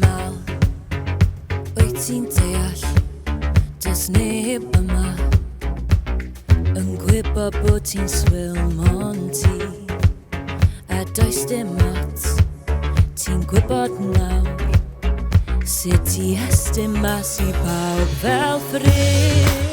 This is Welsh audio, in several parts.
Mal, wyt ti'n deall, does neb yma yn gwybod bod ti'n swil mon ti. A does dim ots, ti'n gwybod nawr sut ti estyn mas i bawb fel ffrind.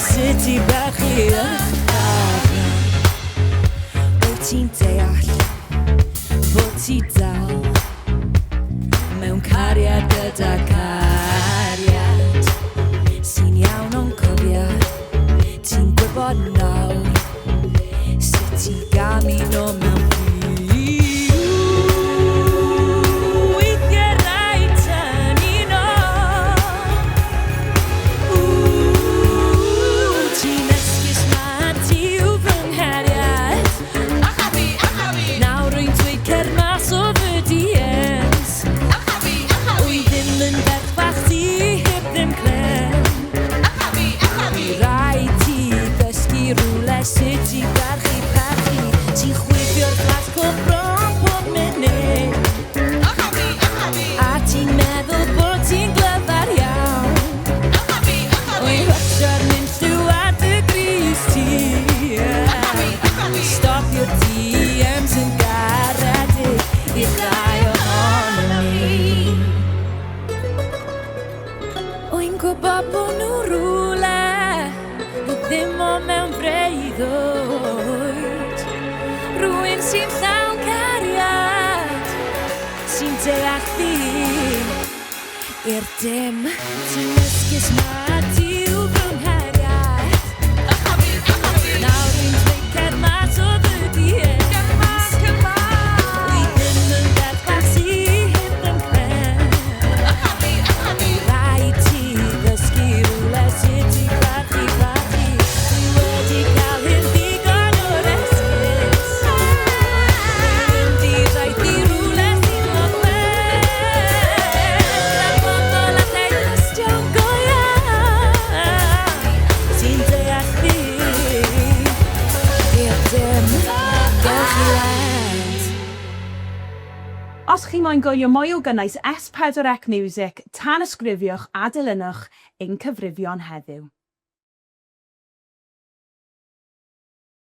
Sut i brachu eich afon. Wyt ti'n deall bod ti dal mewn cariad gyda cariad sy'n iawn o'n cofiad. Ti'n gwybod nawr sut i gamuno mewn i'r dim. Ti'n esgus ma ti yw fy nghariad. Nawr rwy'n dweud cer mas o fy diens. Wi ddim yn berffaith sy heb yn cren. Rhaid ti ddysgu rhywle sut i barchu. Dwi wedi cael hyn ddigon o'r esgus. Dwi'n mynd i rhaid i rhywle sy'n lochwe. Os chi moyn gwylio mwy o gynnwys S4C Miwsig, tan ysgrifiwch a dilynwch ein cyfrifion heddiw.